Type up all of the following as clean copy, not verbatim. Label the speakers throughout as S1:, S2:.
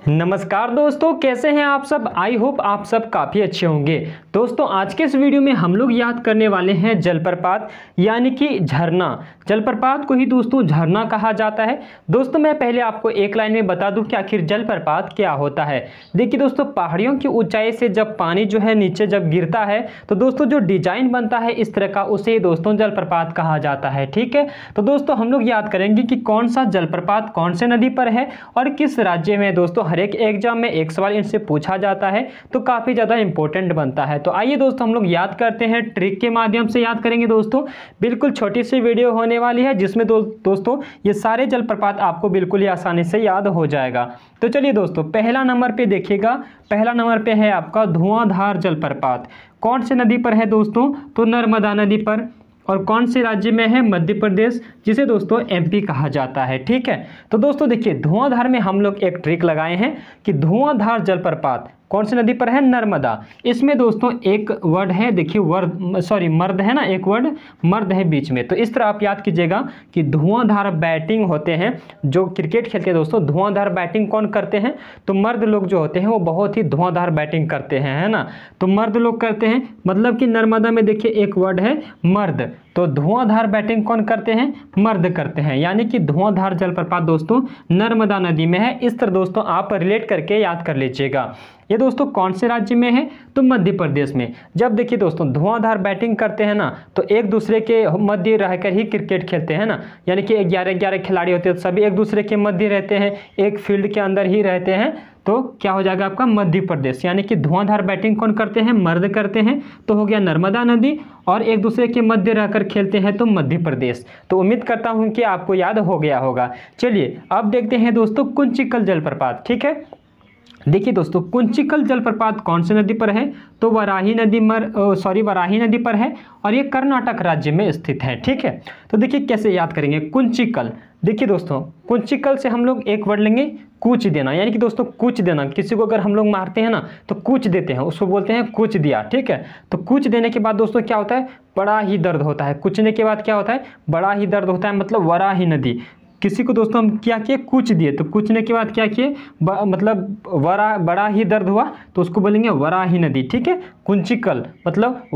S1: नमस्कार दोस्तों, कैसे हैं आप सब। आई होप आप सब काफ़ी अच्छे होंगे। दोस्तों आज के इस वीडियो में हम लोग याद करने वाले हैं जलप्रपात यानी कि झरना। जलप्रपात को ही दोस्तों झरना कहा जाता है। दोस्तों मैं पहले आपको एक लाइन में बता दूं कि आखिर जलप्रपात क्या होता है। देखिए दोस्तों, पहाड़ियों की ऊंचाई से जब पानी जो है नीचे जब गिरता है तो दोस्तों जो डिजाइन बनता है इस तरह का, उसे दोस्तों जलप्रपात कहा जाता है। ठीक है, तो दोस्तों हम लोग याद करेंगे कि कौन सा जलप्रपात कौन से नदी पर है और किस राज्य में। दोस्तों हर एक एग्जाम में एक सवाल इनसे पूछा जाता है तो काफ़ी ज़्यादा इंपॉर्टेंट बनता है। तो आइए दोस्तों हम लोग याद करते हैं, ट्रिक के माध्यम से याद करेंगे। दोस्तों बिल्कुल छोटी सी वीडियो होने वाली है जिसमें दोस्तों ये सारे जलप्रपात आपको बिल्कुल ही आसानी से याद हो जाएगा। तो चलिए दोस्तों पहला नंबर पे देखिएगा, पहला नंबर पे है आपका धुआंधार जलप्रपात। कौन से नदी पर है दोस्तों? तो नर्मदा नदी पर। और कौन से राज्य में है? मध्य प्रदेश, जिसे दोस्तों एमपी कहा जाता है। ठीक है, तो दोस्तों देखिए धुआंधार में हम लोग एक ट्रिक लगाए हैं कि धुआंधार जलप्रपात कौन सी नदी पर है? नर्मदा। इसमें दोस्तों एक वर्ड है, देखिए मर्द है ना, एक वर्ड मर्द है बीच में। तो इस तरह आप याद कीजिएगा कि धुआंधार बैटिंग होते हैं जो क्रिकेट खेलते हैं। दोस्तों धुआंधार बैटिंग कौन करते हैं? तो मर्द लोग जो होते हैं वो बहुत ही धुआंधार बैटिंग करते हैं, है ना। तो मर्द लोग करते हैं, मतलब कि नर्मदा में देखिए एक वर्ड है मर्द, तो धुआंधार बैटिंग कौन करते हैं? मर्द करते हैं, यानी कि धुआंधार जलप्रपात दोस्तों नर्मदा नदी में है। इस तरह दोस्तों आप रिलेट करके याद कर लीजिएगा। ये दोस्तों कौन से राज्य में है? तो मध्य प्रदेश में। जब देखिए दोस्तों धुआंधार बैटिंग करते हैं ना तो एक दूसरे के मध्य रहकर ही क्रिकेट खेलते हैं ना, यानी कि 11-11 खिलाड़ी होते हैं, सभी एक दूसरे के मध्य रहते हैं, एक फील्ड के अंदर ही रहते हैं। तो क्या हो जाएगा आपका? मध्य प्रदेश। यानी कि धुआंधार बैटिंग कौन करते हैं? मर्द करते हैं। तो हो गया नर्मदा नदी, और एक दूसरे के मध्य रहकर खेलते हैं तो मध्य प्रदेश। तो उम्मीद करता हूं कि आपको याद हो गया होगा। चलिए अब देखते हैं दोस्तों कुंचिकल जलप्रपात। ठीक है, देखिए दोस्तों कुंचिकल जलप्रपात कौन सी नदी पर है? तो वराही नदी पर है और ये कर्नाटक राज्य में स्थित है। ठीक है, तो देखिए कैसे याद करेंगे कुंचिकल। देखिए दोस्तों कुंचिकल से हम लोग एक वर्ड लेंगे कूच देना, यानी कि दोस्तों कूच देना। किसी को अगर हम लोग मारते हैं ना तो कूच देते हैं, उसको बोलते हैं कूच दिया। ठीक है, तो कूच देने के बाद दोस्तों क्या होता है? बड़ा ही दर्द होता है। कूचने के बाद क्या होता है? बड़ा ही दर्द होता है, मतलब वराही नदी। किसी को दोस्तों हम क्या किए? कूच दिए, तो कूचने के बाद क्या किए? मतलब बड़ा ही दर्द हुआ तो उसको बोलेंगे वराही नदी। ठीक है, कुंचिकल मतलब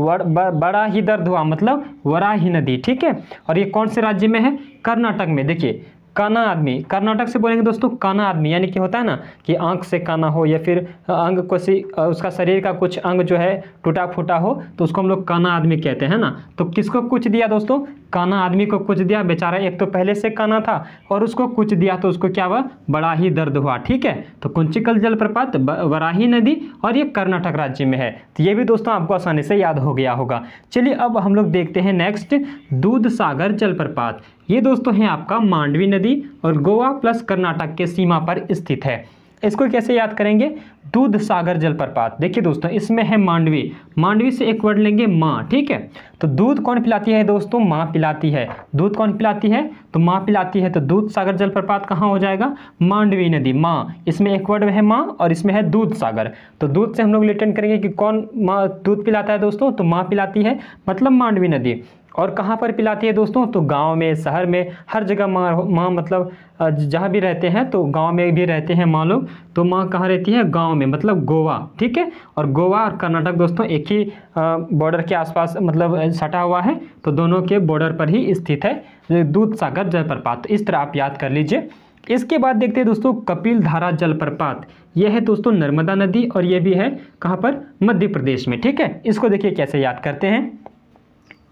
S1: बड़ा ही दर्द हुआ मतलब वराही नदी। ठीक है, और ये कौन से राज्य में है? कर्नाटक में। देखिए काना आदमी, कर्नाटक से बोलेंगे दोस्तों काना आदमी, यानी कि होता है ना कि आंख से काना हो या फिर अंग को उसका शरीर का कुछ अंग जो है टूटा फूटा हो तो उसको हम लोग काना आदमी कहते हैं ना। तो किसको कुछ दिया दोस्तों? काना आदमी को कुछ दिया। बेचारा एक तो पहले से काना था और उसको कुछ दिया तो उसको क्या हुआ? बड़ा ही दर्द हुआ। ठीक है, तो कुंचिकल जलप्रपात वराही नदी और ये कर्नाटक राज्य में है। तो ये भी दोस्तों आपको आसानी से याद हो गया होगा। चलिए अब हम लोग देखते हैं नेक्स्ट दूधसागर जलप्रपात। ये दोस्तों है आपका मांडवी नदी और गोवा प्लस कर्नाटक के सीमा पर स्थित है। इसको कैसे याद करेंगे? दूधसागर जलप्रपात। देखिए दोस्तों इसमें है मांडवी, मांडवी से एक वर्ड लेंगे माँ। ठीक है, तो दूध कौन पिलाती है दोस्तों? माँ पिलाती है। दूध कौन पिलाती है? तो माँ पिलाती है। तो दूधसागर जलप्रपात कहाँ हो जाएगा? मांडवी नदी। माँ, इसमें एक वर्ड है माँ और इसमें है दूधसागर। तो दूध से हम लोग रिलेट करेंगे कि कौन माँ दूध पिलाता है दोस्तों? तो माँ पिलाती है, मतलब मांडवी नदी। और कहाँ पर पिलाती है दोस्तों? तो गांव में, शहर में, हर जगह माँ मतलब जहाँ भी रहते हैं तो गांव में भी रहते हैं माँ लोग, तो माँ कहाँ रहती है? गांव में, मतलब गोवा। ठीक है, और गोवा और कर्नाटक दोस्तों एक ही बॉर्डर के आसपास मतलब सटा हुआ है, तो दोनों के बॉर्डर पर ही स्थित है दूधसागर जलप्रपात। इस तरह आप याद कर लीजिए। इसके बाद देखते हैं दोस्तों कपिल धारा जलप्रपात। यह है दोस्तों नर्मदा नदी और ये भी है कहाँ पर? मध्य प्रदेश में। ठीक है, इसको देखिए कैसे याद करते हैं।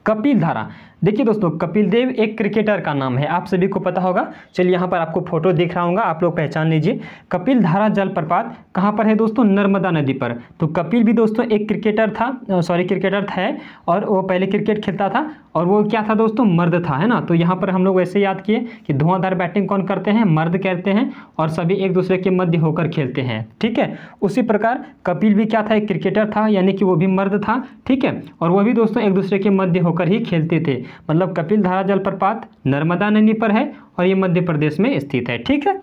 S1: कपिल धारा, देखिए दोस्तों कपिल देव एक क्रिकेटर का नाम है, आप सभी को पता होगा। चलिए यहाँ पर आपको फोटो दिख रहा होगा, आप लोग पहचान लीजिए। कपिल धारा जलप्रपात कहाँ पर है दोस्तों? नर्मदा नदी पर। तो कपिल भी दोस्तों एक क्रिकेटर है और वो पहले क्रिकेट खेलता था और वो क्या था दोस्तों? मर्द था, है ना। तो यहाँ पर हम लोग वैसे याद किए कि धुआंधार बैटिंग कौन करते हैं? मर्द करते हैं और सभी एक दूसरे के मध्य होकर खेलते हैं। ठीक है, उसी प्रकार कपिल भी क्या था? एक क्रिकेटर था, यानी कि वो भी मर्द था। ठीक है, और वो भी दोस्तों एक दूसरे के मध्य होकर ही खेलते थे। मतलब कपिल धारा जलप्रपात नर्मदा नदी पर है और ये मध्य प्रदेश में स्थित है। ठीक है,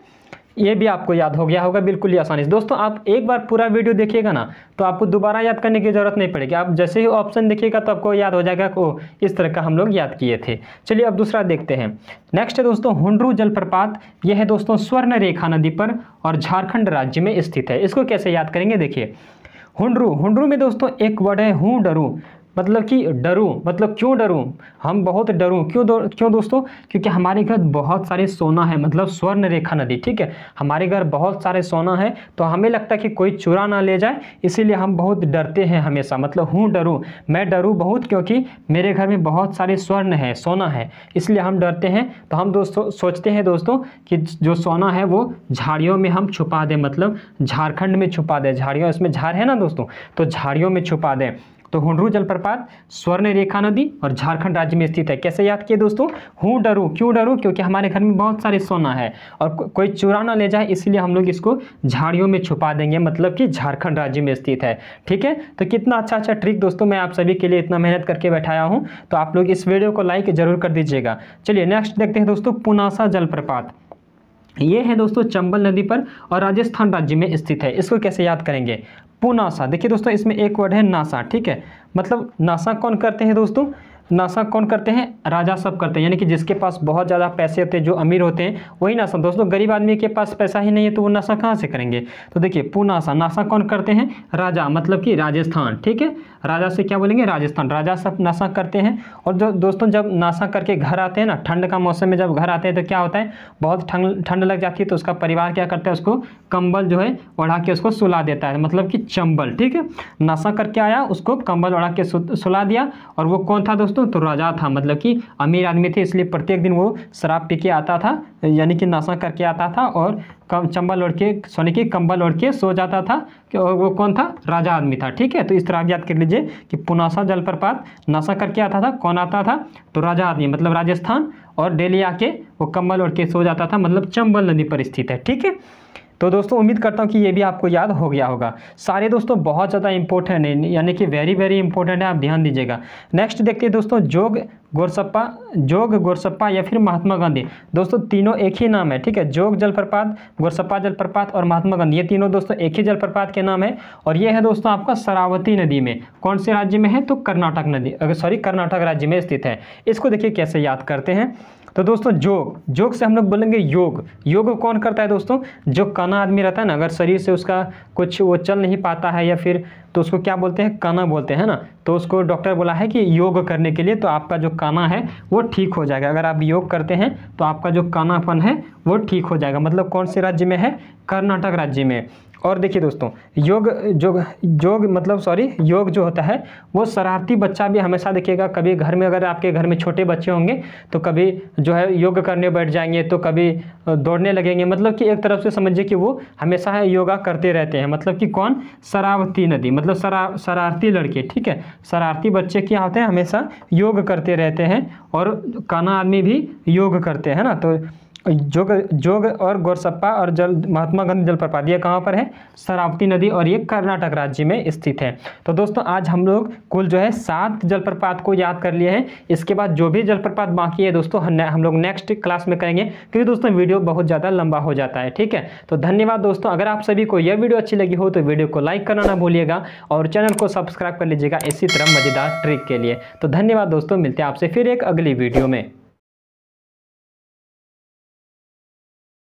S1: ये भी आपको याद हो गया होगा बिल्कुल ही आसानी से। दोस्तों आप एक बार पूरा वीडियो देखिएगा ना तो आपको दोबारा याद करने की ज़रूरत नहीं पड़ेगी। आप जैसे ही ऑप्शन देखिएगा तो आपको याद हो जाएगा कि इस तरह का हम लोग याद किए थे। चलिए अब दूसरा देखते हैं। नेक्स्ट है दोस्तों हुंड्रू जलप्रपात। यह है दोस्तों स्वर्ण रेखा नदी पर और झारखंड राज्य में स्थित है। इसको कैसे याद करेंगे, देखिए हुंड्रू, हुंड्रू में दोस्तों एक वर्ड है हूँ डरू, मतलब कि डरूं, मतलब क्यों डरूं, हम बहुत डरूं, क्यों दोस्तों, क्योंकि हमारे घर बहुत सारे सोना है, मतलब स्वर्ण रेखा नदी, ठीक है, हमारे घर बहुत सारे सोना है तो हमें लगता है कि कोई चुरा ना ले जाए, इसीलिए हम बहुत डरते हैं हमेशा। मतलब हूँ डरूं, मैं डरूं बहुत क्योंकि मेरे घर में बहुत सारे स्वर्ण है, सोना है, इसलिए हम डरते हैं। तो हम दोस्तों सोचते हैं दोस्तों कि जो सोना है वो झाड़ियों में हम छुपा दें, मतलब झारखंड में छुपा दें, झाड़ियों, इसमें झाड़ है ना दोस्तों, तो झाड़ियों में छुपा दें। तो हुंड्रू जलप्रपात स्वर्ण रेखा नदी और झारखंड राज्य में स्थित है। कैसे याद किए दोस्तों, हूँ डरूं, क्यों डरूं, क्योंकि हमारे घर में बहुत सारे सोना है और कोई चुरा ना ले जाए, इसलिए हम लोग इसको झाड़ियों में छुपा देंगे, मतलब कि झारखंड राज्य में स्थित है। ठीक है, तो कितना अच्छा अच्छा ट्रिक दोस्तों मैं आप सभी के लिए इतना मेहनत करके बैठाया हूँ, तो आप लोग इस वीडियो को लाइक जरूर कर दीजिएगा। चलिए नेक्स्ट देखते हैं दोस्तों पुनासा जलप्रपात। ये है दोस्तों चंबल नदी पर और राजस्थान राज्य में स्थित है। इसको कैसे याद करेंगे, पुनासा, देखिए दोस्तों इसमें एक वर्ड है नासा, ठीक है, मतलब नासा कौन करते हैं दोस्तों, नासा कौन करते हैं, राजा सब करते हैं, यानी कि जिसके पास बहुत ज़्यादा पैसे होते हैं, जो अमीर होते हैं वही नासा। दोस्तों गरीब आदमी के पास पैसा ही नहीं है तो वो नासा कहाँ से करेंगे। तो देखिए पुनासा, नासा कौन करते हैं, राजा, मतलब कि राजस्थान, ठीक है, राजा से क्या बोलेंगे, राजस्थान, राजा सब नासा करते हैं। और जो दोस्तों जब नासा करके घर आते हैं ना, ठंड का मौसम में जब घर आते हैं तो क्या होता है, बहुत ठंड लग जाती है, तो उसका परिवार क्या करता है, उसको कंबल जो है ओढ़ा के उसको सुला देता है, मतलब कि चंबल, ठीक है, नासा करके आया, उसको कंबल ओढ़ा के सुला दिया। और वो कौन था दोस्तों, तो राजा था, मतलब कि अमीर आदमी थे, इसलिए प्रत्येक दिन वो शराब पी के आता था, यानी कि नशा करके आता था और चंबल ओढ़ के, सोने की कंबल ओढ़ के सो जाता था। और वो कौन था, राजा आदमी था, ठीक है। तो इस तरह आप याद कर लीजिए कि पुनासा जलप्रपात नशा करके आता था, कौन आता था, तो राजा आदमी, मतलब राजस्थान, और डेली आके वो कंबल ओढ़ के सो जाता था, मतलब चंबल नदी पर स्थित है, ठीक है। तो दोस्तों उम्मीद करता हूँ कि ये भी आपको याद हो गया होगा। सारे दोस्तों बहुत ज़्यादा इंपॉर्टेंट है, यानी कि वेरी वेरी इंपॉर्टेंट है, आप ध्यान दीजिएगा। नेक्स्ट देखते हैं दोस्तों जोग गोरसप्पा या फिर महात्मा गांधी। दोस्तों तीनों एक ही नाम है, ठीक है, जोग जलप्रपात, गोरसप्पा जलप्रपात और महात्मा गांधी, ये तीनों दोस्तों एक ही जलप्रपात के नाम है। और ये है दोस्तों आपका शरावती नदी में, कौन से राज्य में है, तो कर्नाटक राज्य में स्थित है। इसको देखिए कैसे याद करते हैं। तो दोस्तों जोग से हम लोग बोलेंगे योग कौन करता है दोस्तों, जो काना आदमी रहता है ना, अगर शरीर से उसका कुछ वो चल नहीं पाता है या फिर, तो उसको क्या बोलते हैं, काना बोलते हैं ना, तो उसको डॉक्टर बोला है कि योग करने के लिए, तो आपका जो काना है वो ठीक हो जाएगा। अगर आप योग करते हैं तो आपका जो कानापन है वो ठीक हो जाएगा। मतलब कौन से राज्य में है, कर्नाटक राज्य में। और देखिए दोस्तों योग जो होता है वो शरारती बच्चा भी हमेशा देखिएगा, कभी घर में, अगर आपके घर में छोटे बच्चे होंगे तो कभी जो है योग करने बैठ जाएंगे, तो कभी दौड़ने लगेंगे, मतलब कि एक तरफ से समझिए कि वो हमेशा योगा करते रहते हैं। मतलब कि कौन, शरावती नदी, मतलब शरारती लड़के, ठीक है, शरारती बच्चे क्या होते हैं, हमेशा योग करते रहते हैं, और काना आदमी भी योग करते हैं ना। तो जोग और गोरसप्पा और महात्मा गांधी जलप्रपात ये कहाँ पर है, शरावती नदी, और ये कर्नाटक राज्य में स्थित है। तो दोस्तों आज हम लोग कुल जो है 7 जलप्रपात को याद कर लिए हैं। इसके बाद जो भी जलप्रपात बाकी है दोस्तों हम लोग नेक्स्ट क्लास में करेंगे, क्योंकि दोस्तों वीडियो बहुत ज़्यादा लंबा हो जाता है, ठीक है। तो धन्यवाद दोस्तों। अगर आप सभी को यह वीडियो अच्छी लगी हो तो वीडियो को लाइक करना ना भूलिएगा और चैनल को सब्सक्राइब कर लीजिएगा इसी तरह मज़ेदार ट्रिक के लिए। तो धन्यवाद दोस्तों, मिलते हैं आपसे फिर एक अगली वीडियो में।